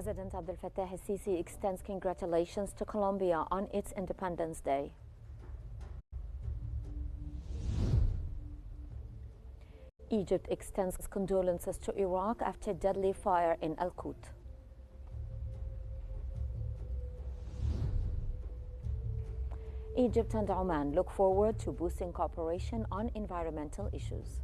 President Abdel Fattah El-Sisi extends congratulations to Colombia on its Independence Day. Egypt extends condolences to Iraq after deadly fire in Al-Qut. Egypt and Oman look forward to boosting cooperation on environmental issues.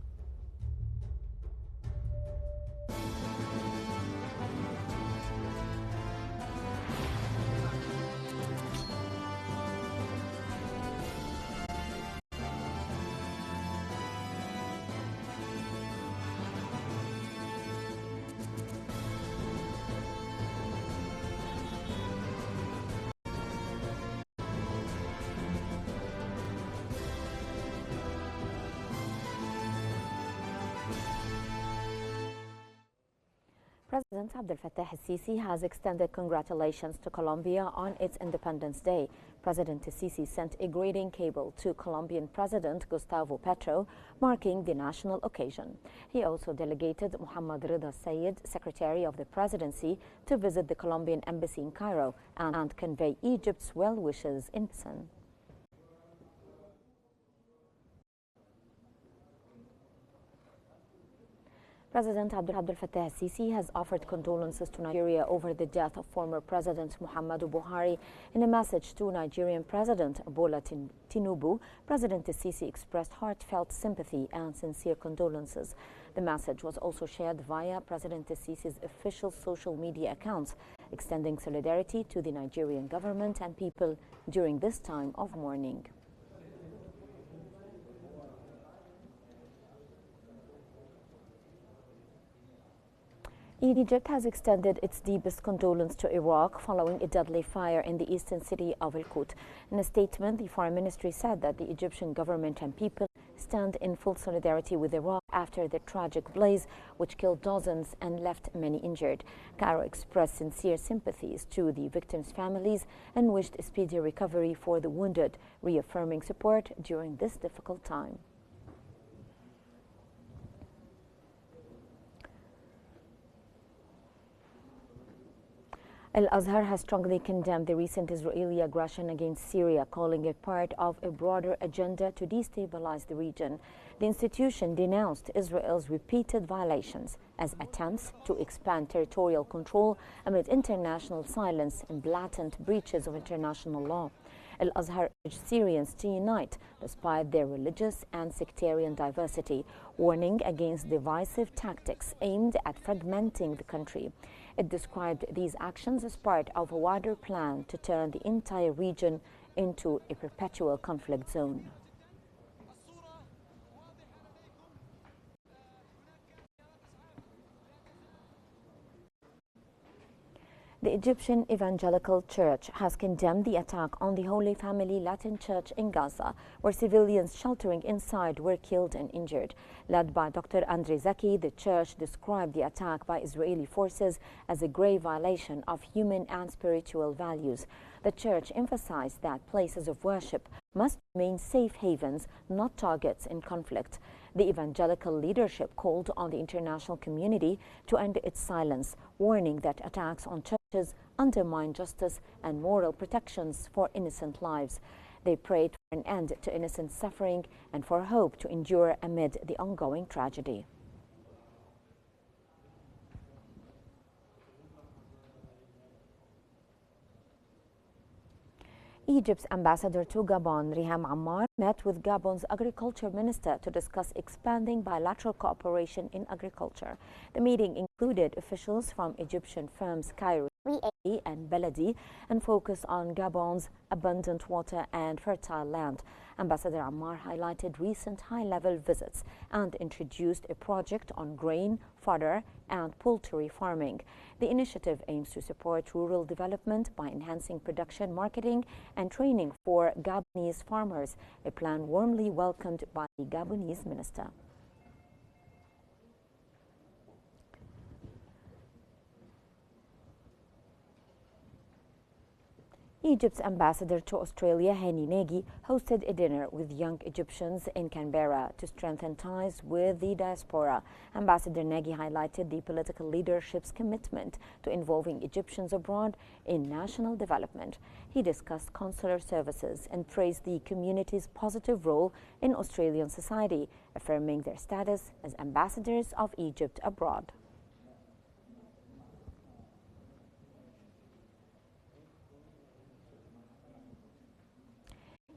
President Abdel Fattah El-Sisi has extended congratulations to Colombia on its Independence Day. President El-Sisi sent a greeting cable to Colombian President Gustavo Petro, marking the national occasion. He also delegated Muhammad Rida Sayed, Secretary of the Presidency, to visit the Colombian embassy in Cairo and convey Egypt's well wishes in person. President Abdel Fattah El-Sisi has offered condolences to Nigeria over the death of former President Muhammadu Buhari. In a message to Nigerian President Bola Tinubu, President El-Sisi expressed heartfelt sympathy and sincere condolences. The message was also shared via President El-Sisi's official social media accounts, extending solidarity to the Nigerian government and people during this time of mourning. Egypt has extended its deepest condolence to Iraq following a deadly fire in the eastern city of Al-Qut. In a statement, the Foreign Ministry said that the Egyptian government and people stand in full solidarity with Iraq after the tragic blaze, which killed dozens and left many injured. Cairo expressed sincere sympathies to the victims' families and wished a speedy recovery for the wounded, reaffirming support during this difficult time. Al-Azhar has strongly condemned the recent Israeli aggression against Syria, calling it part of a broader agenda to destabilize the region. The institution denounced Israel's repeated violations as attempts to expand territorial control amid international silence and blatant breaches of international law. Al-Azhar urged Syrians to unite despite their religious and sectarian diversity, warning against divisive tactics aimed at fragmenting the country. It described these actions as part of a wider plan to turn the entire region into a perpetual conflict zone. The Egyptian Evangelical Church has condemned the attack on the Holy Family Latin Church in Gaza, where civilians sheltering inside were killed and injured. Led by Dr. Andrei Zaki, the church described the attack by Israeli forces as a grave violation of human and spiritual values. The church emphasized that places of worship must remain safe havens, not targets in conflict. The evangelical leadership called on the international community to end its silence, warning that attacks on churches undermine justice and moral protections for innocent lives. They prayed for an end to innocent suffering and for hope to endure amid the ongoing tragedy. Egypt's ambassador to Gabon, Riham Ammar, met with Gabon's agriculture minister to discuss expanding bilateral cooperation in agriculture. The meeting included officials from Egyptian firms Cairo and Beledi and focused on Gabon's abundant water and fertile land. Ambassador Ammar highlighted recent high-level visits and introduced a project on grain, fodder, and poultry farming. The initiative aims to support rural development by enhancing production, marketing, and training for Gabonese farmers, a plan warmly welcomed by the Gabonese minister. Egypt's ambassador to Australia, Hani Nagy, hosted a dinner with young Egyptians in Canberra to strengthen ties with the diaspora. Ambassador Nagy highlighted the political leadership's commitment to involving Egyptians abroad in national development. He discussed consular services and praised the community's positive role in Australian society, affirming their status as ambassadors of Egypt abroad.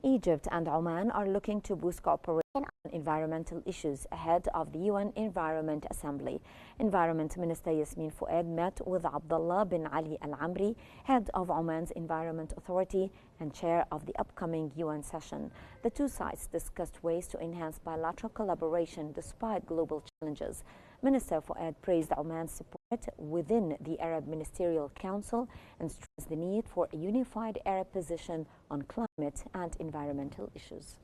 Egypt and Oman are looking to boost cooperation on environmental issues ahead of the UN Environment Assembly. Environment Minister Yasmin Fouad met with Abdullah bin Ali Al-Amri, head of Oman's Environment Authority and chair of the upcoming UN session. The two sides discussed ways to enhance bilateral collaboration despite global challenges. Minister Fouad praised Oman's support within the Arab Ministerial Council and stressed the need for a unified Arab position on climate and environmental issues.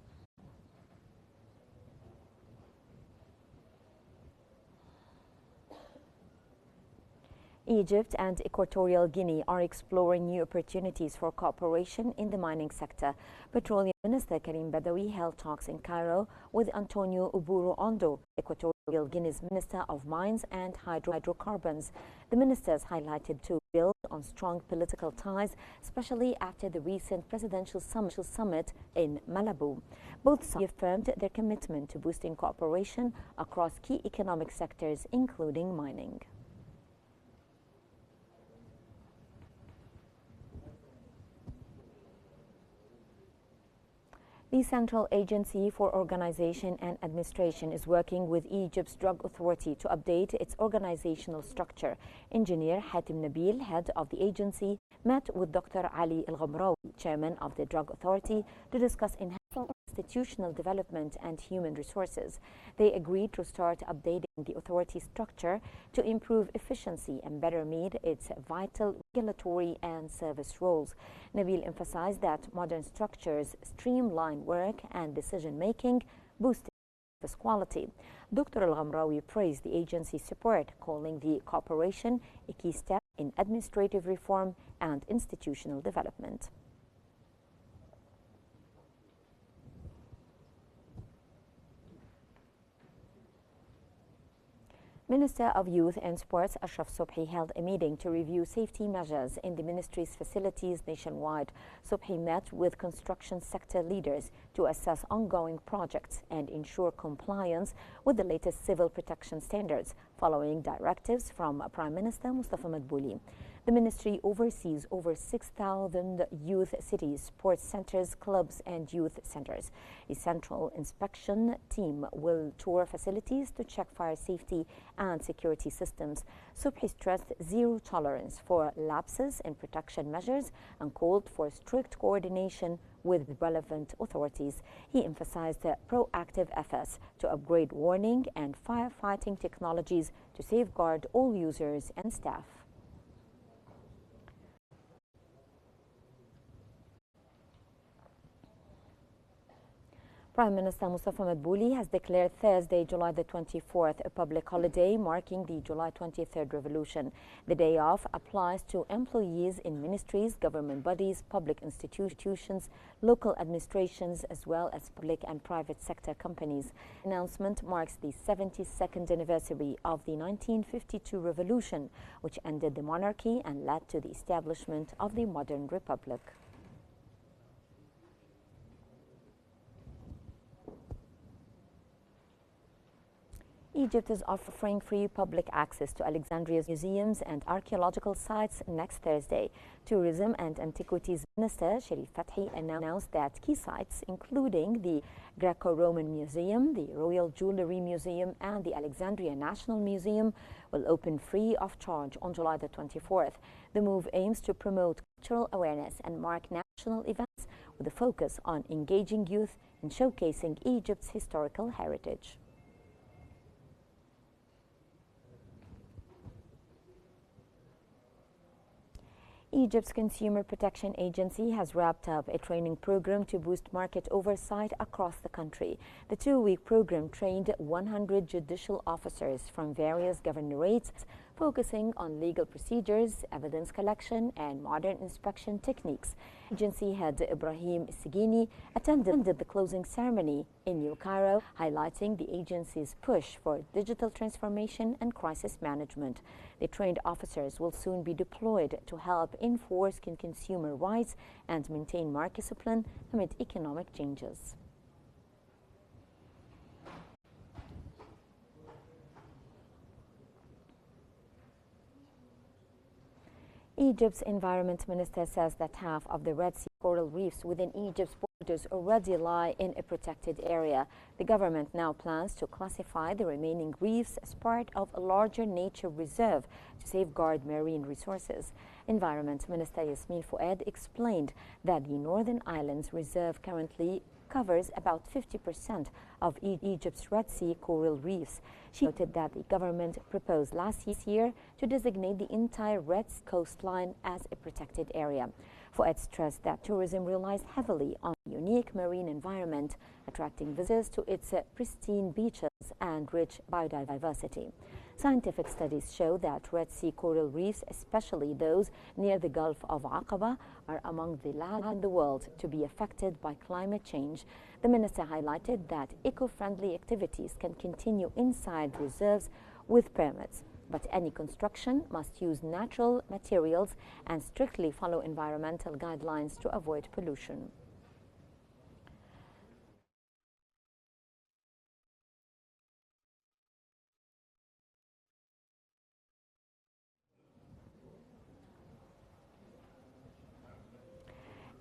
Egypt and Equatorial Guinea are exploring new opportunities for cooperation in the mining sector. Petroleum Minister Karim Badawi held talks in Cairo with Antonio Uburu Ondo, Equatorial Guinea's Minister of Mines and Hydrocarbons. The ministers highlighted to build on strong political ties, especially after the recent presidential summit in Malabo. Both sides affirmed their commitment to boosting cooperation across key economic sectors, including mining. The Central Agency for Organization and Administration is working with Egypt's Drug Authority to update its organizational structure. Engineer Hatim Nabil, head of the agency, met with Dr. Ali El-Ghamrawi, chairman of the Drug Authority, to discuss enhancing institutional development and human resources. They agreed to start updating the authority structure to improve efficiency and better meet its vital regulatory and service roles. Nabil emphasized that modern structures streamline work and decision-making, boosting service quality. Dr. El-Ghamrawi praised the agency's support, calling the cooperation a key step in administrative reform and institutional development. Minister of Youth and Sports Ashraf Sobhi held a meeting to review safety measures in the ministry's facilities nationwide. Sobhi met with construction sector leaders to assess ongoing projects and ensure compliance with the latest civil protection standards, following directives from Prime Minister Mustafa Madbouli. The ministry oversees over 6,000 youth cities, sports centers, clubs, and youth centers. A central inspection team will tour facilities to check fire safety and security systems. Subhi stressed zero tolerance for lapses in protection measures and called for strict coordination with relevant authorities. He emphasized proactive efforts to upgrade warning and firefighting technologies to safeguard all users and staff. Prime Minister Mustafa Madbouli has declared Thursday, July the 24th, a public holiday marking the July 23rd revolution. The day off applies to employees in ministries, government bodies, public institutions, local administrations, as well as public and private sector companies. The announcement marks the 72nd anniversary of the 1952 revolution, which ended the monarchy and led to the establishment of the modern republic. Egypt is offering free public access to Alexandria's museums and archaeological sites next Thursday. Tourism and Antiquities Minister Sharif Fathi announced that key sites, including the Greco-Roman Museum, the Royal Jewellery Museum, and the Alexandria National Museum, will open free of charge on July the 24th. The move aims to promote cultural awareness and mark national events with a focus on engaging youth and showcasing Egypt's historical heritage. Egypt's Consumer Protection Agency has wrapped up a training program to boost market oversight across the country. The two-week program trained 100 judicial officers from various governorates, focusing on legal procedures, evidence collection, and modern inspection techniques. Agency head Ibrahim Sigini attended the closing ceremony in New Cairo, highlighting the agency's push for digital transformation and crisis management. The trained officers will soon be deployed to help enforce consumer rights and maintain market discipline amid economic changes. Egypt's environment minister says that half of the Red Sea coral reefs within Egypt's borders already lie in a protected area. The government now plans to classify the remaining reefs as part of a larger nature reserve to safeguard marine resources. Environment Minister Yasmin Fouad explained that the Northern Islands Reserve currently covers about 50% of Egypt's Red Sea coral reefs. She noted that the government proposed last year to designate the entire Red Sea coastline as a protected area. Fouad stressed that tourism relies heavily on a unique marine environment, attracting visitors to its pristine beaches and rich biodiversity. Scientific studies show that Red Sea coral reefs, especially those near the Gulf of Aqaba, are among the last in the world to be affected by climate change. The minister highlighted that eco-friendly activities can continue inside reserves with permits, but any construction must use natural materials and strictly follow environmental guidelines to avoid pollution.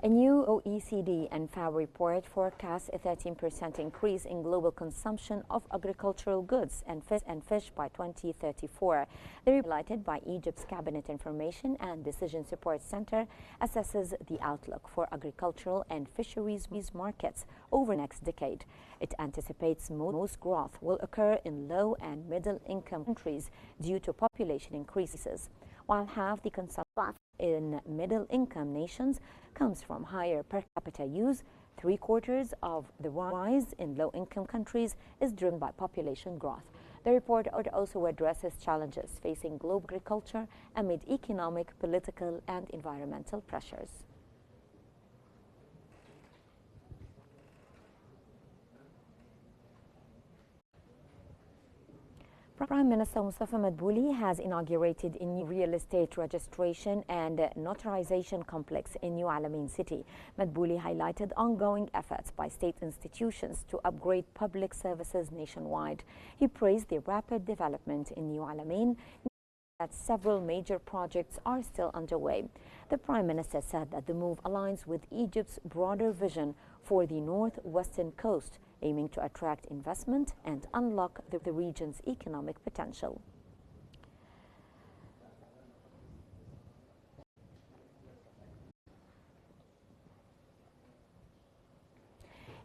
A new OECD and FAO report forecasts a 13% increase in global consumption of agricultural goods and fish by 2034. The report, highlighted by Egypt's Cabinet Information and Decision Support Center, assesses the outlook for agricultural and fisheries markets over the next decade. It anticipates most growth will occur in low and middle income countries due to population increases, while half the consumption in middle-income nations comes from higher per capita use. 3/4 of the rise in low-income countries is driven by population growth. The report also addresses challenges facing global agriculture amid economic, political, and environmental pressures. Prime Minister Mustafa Madbouli has inaugurated a new real estate registration and notarization complex in New Alamein City. Madbouli highlighted ongoing efforts by state institutions to upgrade public services nationwide. He praised the rapid development in New Alamein, that several major projects are still underway. The Prime Minister said that the move aligns with Egypt's broader vision for the northwestern coast, aiming to attract investment and unlock the region's economic potential.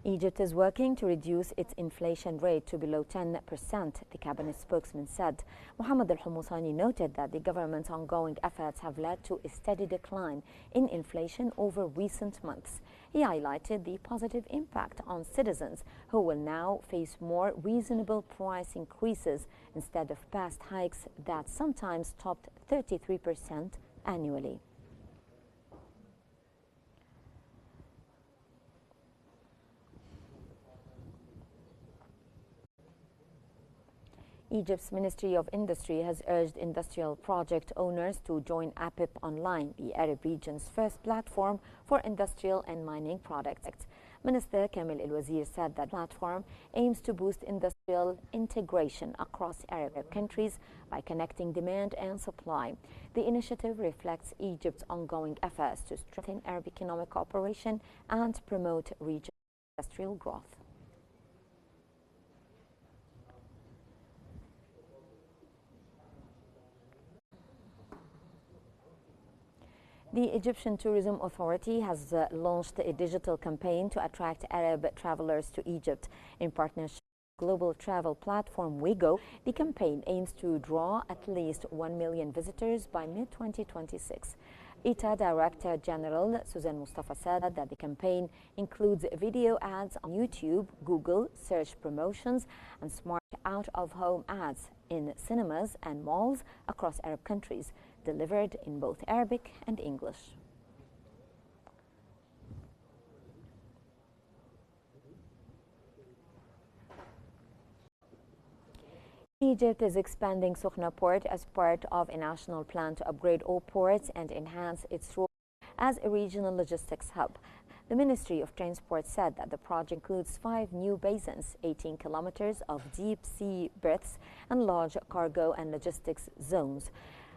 Egypt is working to reduce its inflation rate to below 10%, the cabinet spokesman said. Mohammed Al-Humusani noted that the government's ongoing efforts have led to a steady decline in inflation over recent months. He highlighted the positive impact on citizens who will now face more reasonable price increases instead of past hikes that sometimes topped 33% annually. Egypt's Ministry of Industry has urged industrial project owners to join APIP Online, the Arab region's first platform for industrial and mining products. Minister Kamil El-Wazir said that the platform aims to boost industrial integration across Arab countries by connecting demand and supply. The initiative reflects Egypt's ongoing efforts to strengthen Arab economic cooperation and promote regional industrial growth. The Egyptian Tourism Authority has launched a digital campaign to attract Arab travelers to Egypt. In partnership with global travel platform Wigo, the campaign aims to draw at least 1 million visitors by mid-2026. ITA Director General Susan Mustafa said that the campaign includes video ads on YouTube, Google, search promotions, and smart out-of-home ads in cinemas and malls across Arab countries, delivered in both Arabic and English. Egypt is expanding Sokhna port as part of a national plan to upgrade all ports and enhance its role as a regional logistics hub. The Ministry of Transport said that the project includes 5 new basins, 18 kilometers of deep sea berths, and large cargo and logistics zones.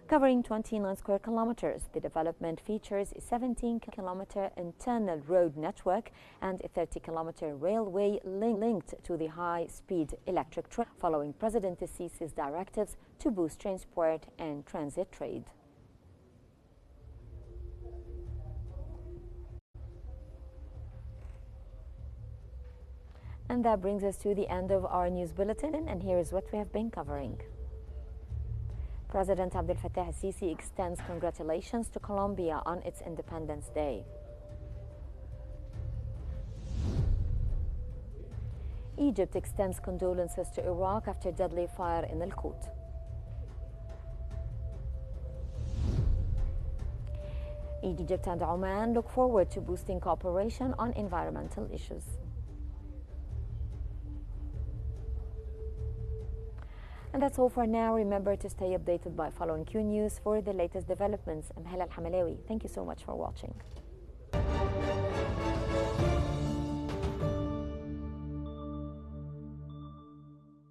Covering 29 square kilometers, the development features a 17-kilometer internal road network and a 30-kilometer railway linked to the high-speed electric train, following President El-Sisi's directives to boost transport and transit trade. And that brings us to the end of our news bulletin, and here is what we have been covering. President Abdel Fattah El-Sisi extends congratulations to Colombia on its Independence Day. Egypt extends condolences to Iraq after deadly fire in Al-Qut. Egypt and Oman look forward to boosting cooperation on environmental issues. And that's all for now. Remember to stay updated by following Qnews for the latest developments. I'm Hala Al-Hamalawi. Thank you so much for watching.